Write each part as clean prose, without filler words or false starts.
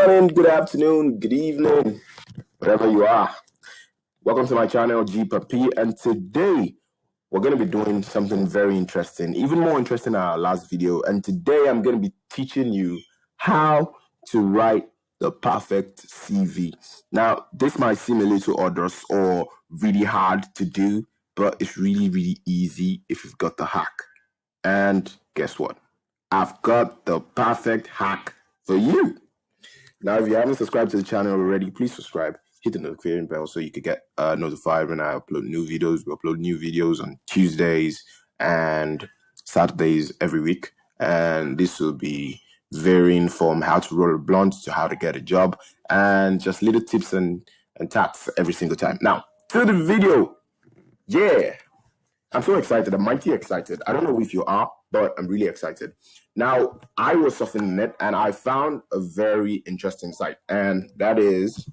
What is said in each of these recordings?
morning, good afternoon, good evening, wherever you are. Welcome to my channel, GPapi, and today we're going to be doing something very interesting, even more interesting than our last video. And today I'm going to be teaching you how to write the perfect CV. Now, this might seem a little arduous or really hard to do, but it's really easy if you've got the hack. And guess what? I've got the perfect hack for you. Now, if you haven't subscribed to the channel already, please subscribe. Hit the notification bell so you can get notified when I upload new videos. We upload new videos on Tuesdays and Saturdays every week. And this will be varying from how to roll a blunt to how to get a job and just little tips and tats every single time. Now, to the video. Yeah. I'm so excited. I'm mighty excited. I don't know if you are, but I'm really excited. Now, I was surfing the net and I found a very interesting site, and that is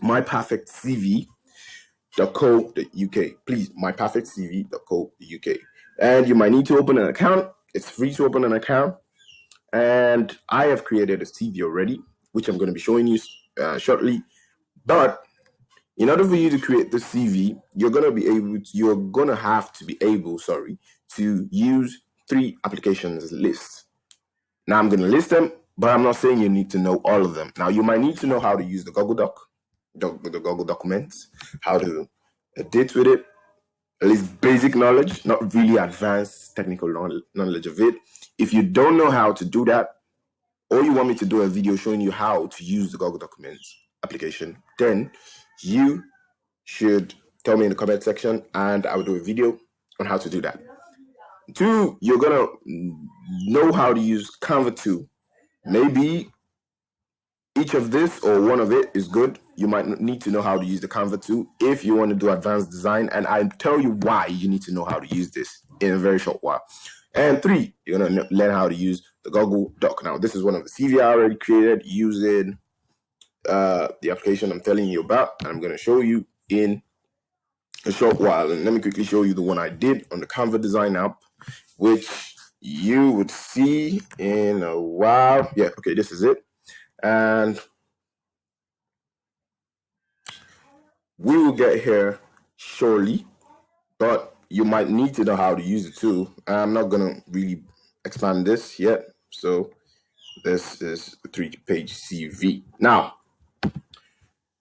myperfectcv.co.uk. Please, myperfectcv.co.uk. And you might need to open an account. It's free to open an account. And I have created a CV already, which I'm going to be showing you shortly. But in order for you to create the CV, you're going to have to be able to use 3 applications list. Now I'm going to list them, but I'm not saying you need to know all of them. Now you might need to know how to use the Google Doc, the Google Documents, how to edit with it, at least basic knowledge, not really advanced technical knowledge of it. If you don't know how to do that, or you want me to do a video showing you how to use the Google Documents application, then you should tell me in the comment section and I will do a video on how to do that. 2, you're gonna know how to use Canva 2. Maybe each of this or one of it is good. You might need to know how to use the Canva 2 if you want to do advanced design, and I tell you why you need to know how to use this in a very short while. And 3, you're gonna learn how to use the Google Doc. Now, this is one of the CV I already created using the application I'm telling you about, and I'm gonna show you in a short while. And let me quickly show you the one I did on the Canva design app, which you would see in a while. Yeah, okay, this is it. And we will get here shortly, but you might need to know how to use it too. I'm not gonna really expand this yet. So this is the 3-page CV. Now,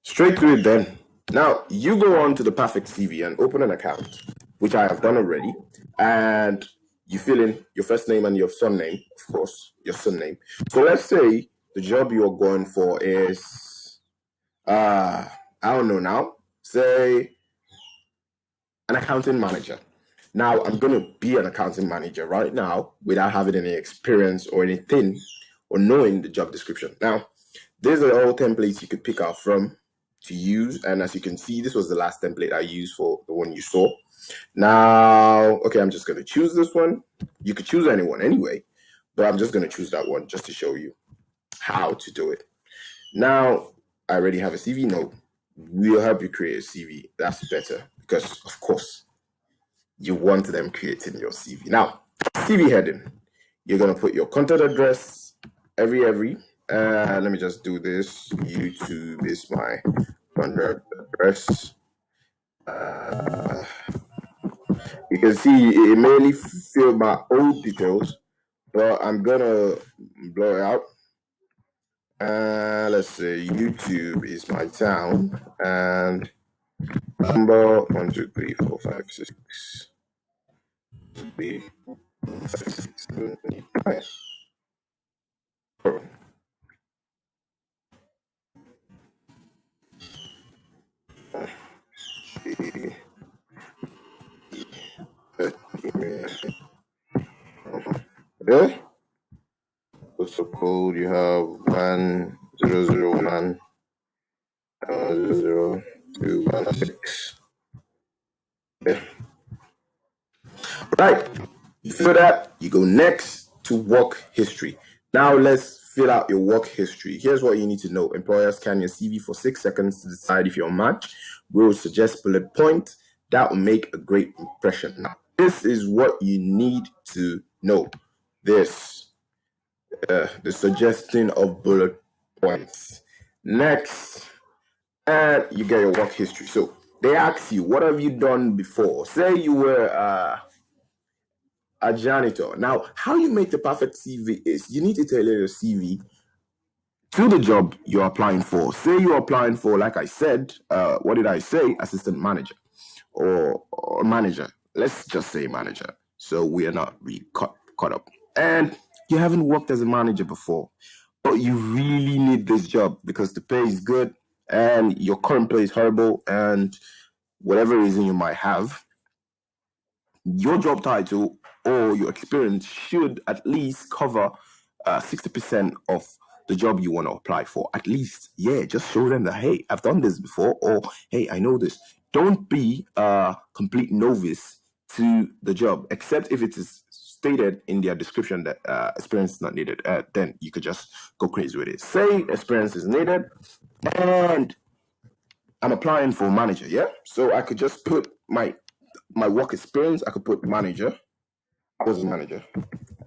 straight to it then. Now, you go on to the Perfect CV and open an account, which I have done already, and you fill in your first name and your surname, of course, your surname. So let's say the job you're going for is, I don't know now, say an accounting manager. Now, I'm going to be an accounting manager right now without having any experience or anything or knowing the job description. Now, these are all templates you could pick out from to use, and as you can see, this was the last template I used for the one you saw. Now, okay, I'm just going to choose this one. You could choose anyone anyway, but I'm just going to choose that one just to show you how to do it. Now, I already have a CV. No, we'll help you create a CV. That's better because, of course, you want them creating your CV. Now, CV heading, you're going to put your contact address, every. Let me just do this. YouTube is my contact address. You can see it mainly fill my old details, but I'm gonna blow it out. Let's say YouTube is my town, and number 1, 2, 3, 4, 5, 6, 3, 5, 6, 7, 8, 9. Okay. Postal code you have 1001 00216. Okay. Right. You fill that, you go next to work history. Now let's fill out your work history. Here's what you need to know. Employers scan your CV for 6 seconds to decide if you're a match. We will suggest bullet point. That will make a great impression. Now, this is what you need to know. This, the suggesting of bullet points. Next, and you get your work history. So they ask you, what have you done before? Say you were a janitor. Now, how you make the perfect CV is you need to tailor your CV to the job you're applying for. Say you're applying for, like I said, what did I say? Assistant manager or manager. Let's just say manager. So we are not really caught up. And you haven't worked as a manager before, but you really need this job because the pay is good and your current pay is horrible, and whatever reason you might have, your job title or your experience should at least cover 60% of the job you want to apply for. At least, yeah, just show them that, hey, I've done this before, or hey, I know this. Don't be a complete novice to the job, except if it is stated in their description that experience is not needed. Then you could just go crazy with it. Say experience is needed, and I'm applying for manager, yeah? So I could just put my work experience, I could put manager. I was a manager.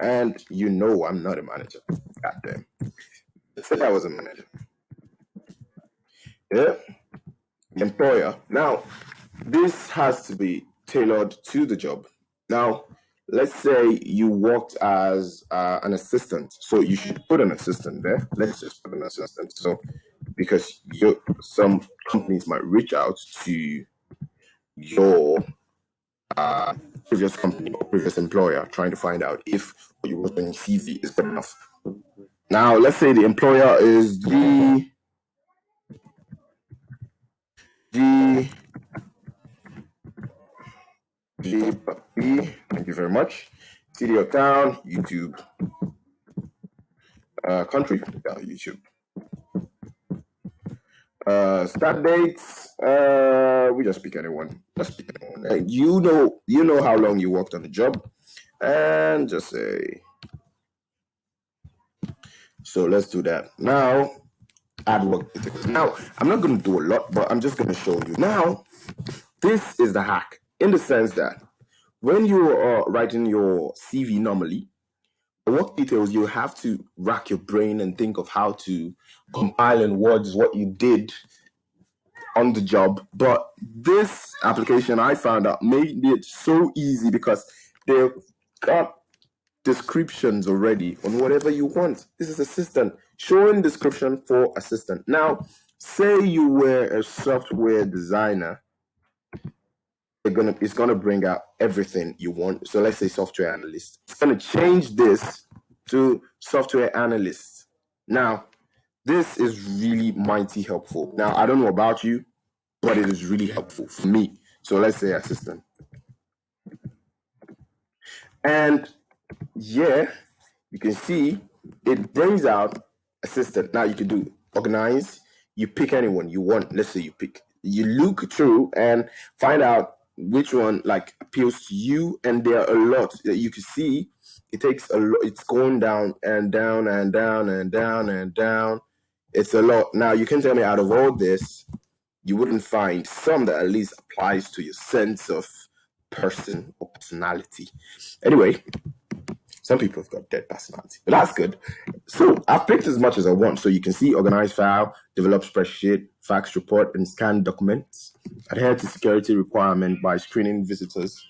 And you know I'm not a manager. God damn. I said I was a manager. Yeah. Employer. Now, this has to be tailored to the job. Now, let's say you worked as an assistant. So you should put an assistant there. Let's just put an assistant. So because some companies might reach out to your previous company or previous employer trying to find out if what you wrote on your CV is good enough. Now, let's say the employer is G. Thank you very much. City or town, YouTube. Country, YouTube. Start dates, we just pick anyone. Just pick anyone. You know how long you worked on the job, and just say. So let's do that now. Add work details. Now I'm not going to do a lot, but I'm just going to show you. Now, this is the hack in the sense that when you are writing your CV normally, the work details, you have to rack your brain and think of how to compile in words what you did on the job. But this application, I found out, made it so easy because they've got descriptions already on whatever you want. This is assistant, showing description for assistant. Now, say you were a software designer, it's gonna bring out everything you want. So let's say software analyst. It's gonna change this to software analyst. Now, this is really mighty helpful. Now, I don't know about you, but it is really helpful for me. So let's say assistant. And yeah, you can see it brings out assistant. Now you can do organize. You pick anyone you want. Let's say you look through and find out which one like appeals to you. And there are a lot that you can see. It takes a lot. It's going down and down and down and down and down. It's a lot. Now you can tell me out of all this, you wouldn't find some that at least applies to your sense of person or personality. Anyway, some people have got dead personality, but that's good. So I've picked as much as I want. So you can see organize file, develop spreadsheet, fax report, and scan documents, adhere to security requirement by screening visitors,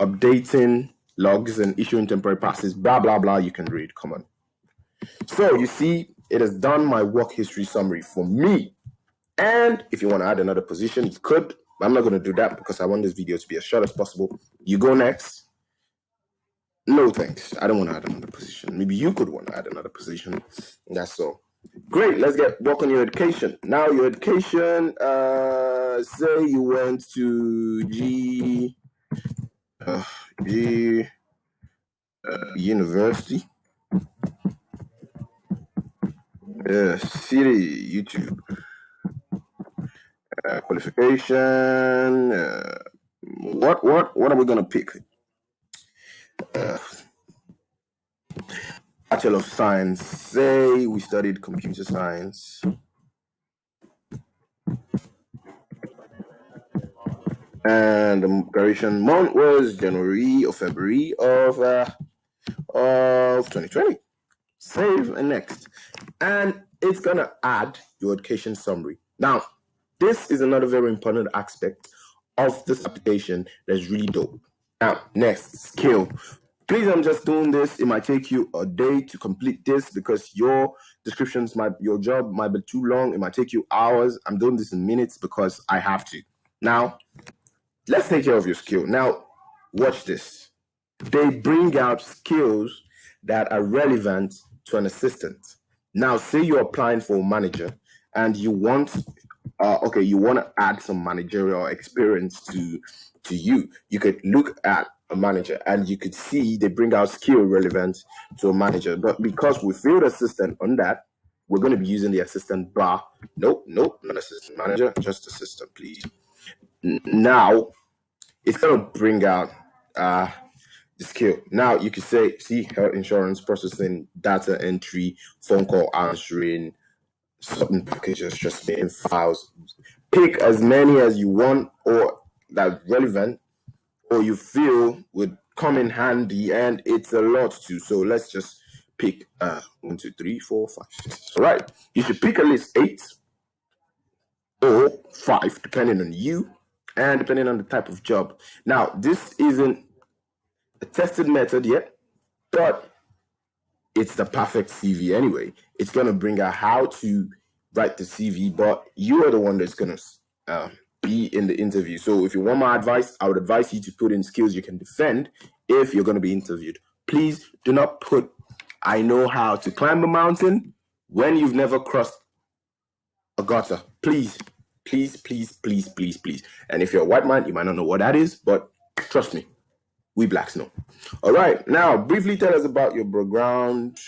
updating logs and issuing temporary passes, blah, blah, blah. You can read, come on. So you see, it has done my work history summary for me. And if you want to add another position, you could. But I'm not going to do that because I want this video to be as short as possible. You go next. No, thanks. I don't want to add another position. Maybe you could want to add another position. That's all. Great. Let's work on your education. Now, your education, say you went to University. City, YouTube. Qualification. What are we going to pick? Bachelor of Science. Say we studied computer science. And the graduation month was January or February of 2020. Save and next. And it's going to add your education summary. Now, this is another very important aspect of this application that's really dope. Now, next, skill. Please, I'm just doing this. It might take you a day to complete this because your your job might be too long. It might take you hours. I'm doing this in minutes because I have to. Now, let's take care of your skill. Now, watch this. They bring out skills that are relevant to an assistant. Now, say you're applying for a manager and you want, you want to add some managerial experience to you. You could look at a manager and you could see they bring out skill relevant to a manager. But because we filled assistant on that, we're going to be using the assistant bar. Nope, not assistant manager, just assistant, please. Now, it's going to bring out the skill. Now you could say, see, health insurance processing, data entry, phone call answering, certain packages, just making files. Pick as many as you want or that relevant or you feel would come in handy, and it's a lot too. So let's just pick 1, 2, 3, 4, 5, 6. All right. You should pick at least 8 or 5, depending on you and depending on the type of job. Now, this isn't a tested method yet, but it's the perfect CV anyway. It's going to bring out how to write the CV, but you are the one that's going to be in the interview. So if you want my advice, I would advise you to put in skills you can defend if you're going to be interviewed. Please do not put, I know how to climb a mountain when you've never crossed a gutter. Please. And if you're a white man, you might not know what that is, but trust me, we blacks know. All right, now briefly tell us about your background.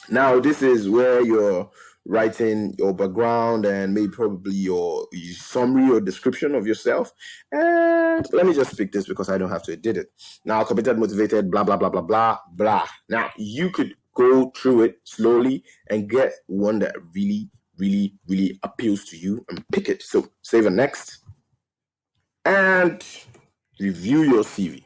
Now, this is where you're writing your background and maybe probably your summary or description of yourself. And let me just pick this because I don't have to edit it. Now, committed, motivated, blah, blah, blah, blah, blah, blah. Now, you could go through it slowly and get one that really appeals to you and pick it. So save and next. And review your CV.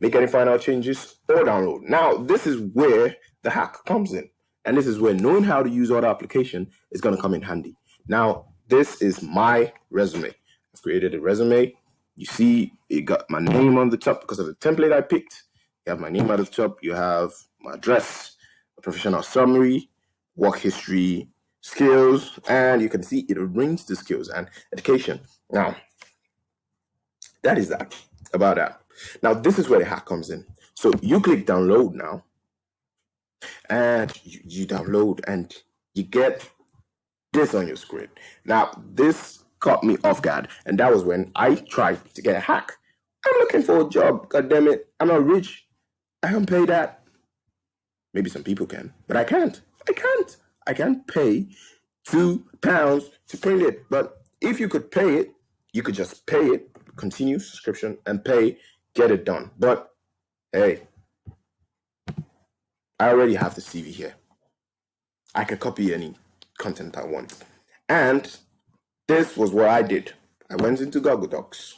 Make any final changes or download. Now, this is where the hack comes in. And this is where knowing how to use other application is going to come in handy. Now, this is my resume. I've created a resume. You see, it got my name on the top because of the template I picked. You have my name at the top. You have my address, a professional summary, work history, skills, and you can see it arranged the skills and education. Now, that is that, about that. Now, this is where the hack comes in. So you click download now, and you download, and you get this on your screen. Now, this caught me off guard, and that was when I tried to get a hack. I'm looking for a job, god damn it. I'm not rich. I can't pay that. Maybe some people can, but I can't. I can't pay £2 to print it. But if you could pay it, you could just pay it, continue subscription, and pay, get it done. But hey, I already have the CV here. I can copy any content I want. And this was what I did. I went into Google Docs,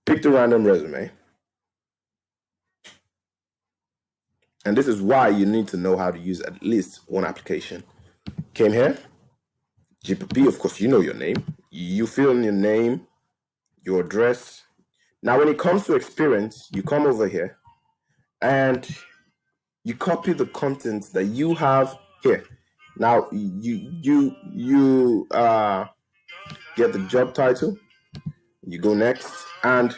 picked a random resume. And this is why you need to know how to use at least one application. Came here, GPP, of course, you know your name. You fill in your name, your address. Now, when it comes to experience, you come over here and you copy the contents that you have here. Now, you get the job title, you go next, and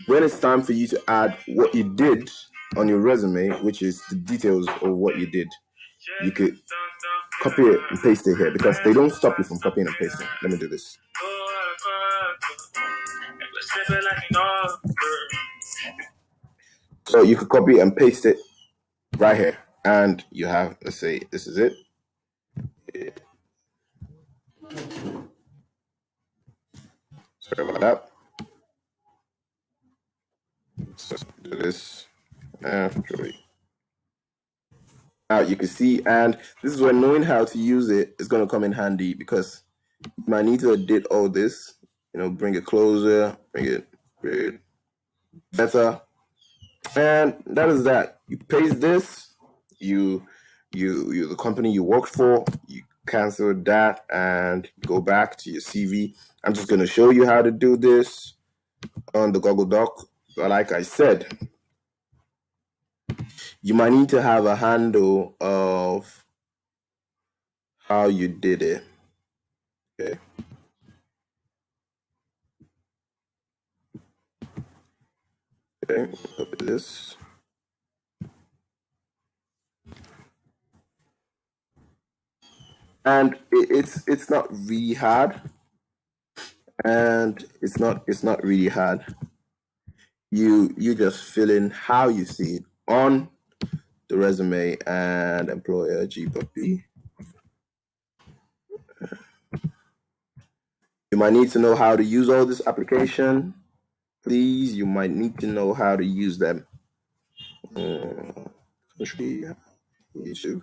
when it's time for you to add what you did on your resume, which is the details of what you did, you could copy it and paste it here because they don't stop you from copying and pasting. Let me do this. So you could copy and paste it right here, and you have, let's say, this is it. Sorry about that. Let's just do this. Actually, now you can see, and this is where knowing how to use it is going to come in handy because you might need to edit all this. Bring it closer, bring it better, and that is that. You paste this, the company you worked for, you cancel that and go back to your CV. I'm just going to show you how to do this on the Google Doc. But like I said, you might need to have a handle of how you did it. Okay. Okay, copy this. And it's not really hard. And it's not really hard. You just fill in how you see it on the resume and employer GPP. You might need to know how to use all this application. Please, you might need to know how to use them. YouTube.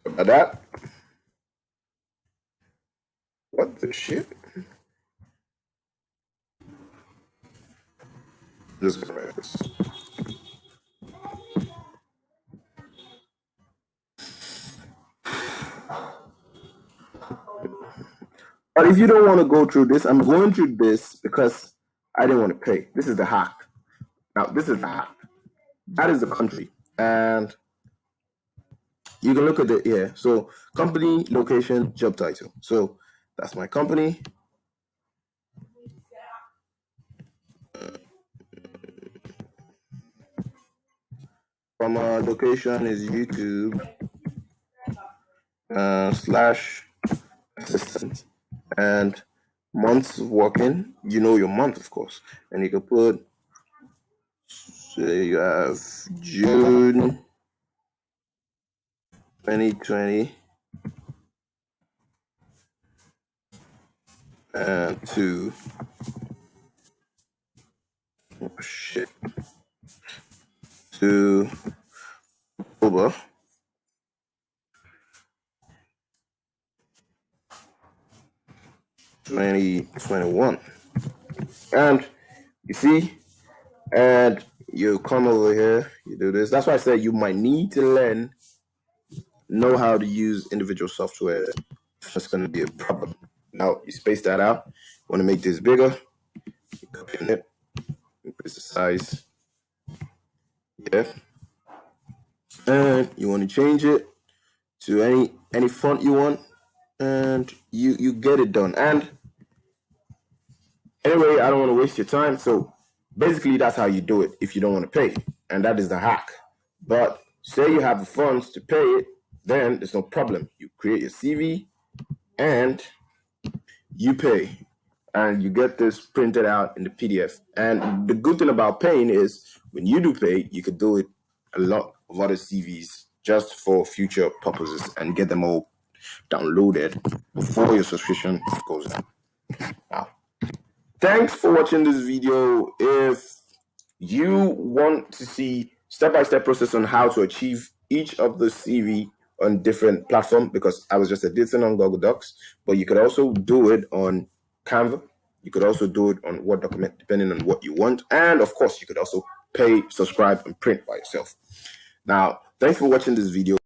About that. What the shit? Just gonna write this. But if you don't want to go through this, I'm going through this because I didn't want to pay. This is the hack. Now, this is the hack. That is the country. And you can look at it here. So company, location, job title. So that's my company. From our location is YouTube / assistant. And months working, you know your month, of course. And you can put, say you have June 2020 to to October 2021. And you see, and you come over here, you do this. That's why I said you might need to know how to use individual software. That's going to be a problem. Now, you space that out. You want to make this bigger, you copy it, increase the size. Yeah. And you want to change it to any font you want, and you get it done. And anyway, I don't want to waste your time, so basically that's how you do it if you don't want to pay, and that is the hack. But say you have the funds to pay it, then there's no problem. You create your CV and you pay, and you get this printed out in the PDF. And the good thing about paying is when you do pay, you could do it a lot of other CVs just for future purposes and get them all downloaded before your subscription goes down. Now, thanks for watching this video. If you want to see step-by-step process on how to achieve each of the CV on different platforms, because I was just editing on Google Docs, but you could also do it on Canva. You could also do it on Word document, depending on what you want. And of course, you could also pay, subscribe, and print by yourself. Now, thanks for watching this video.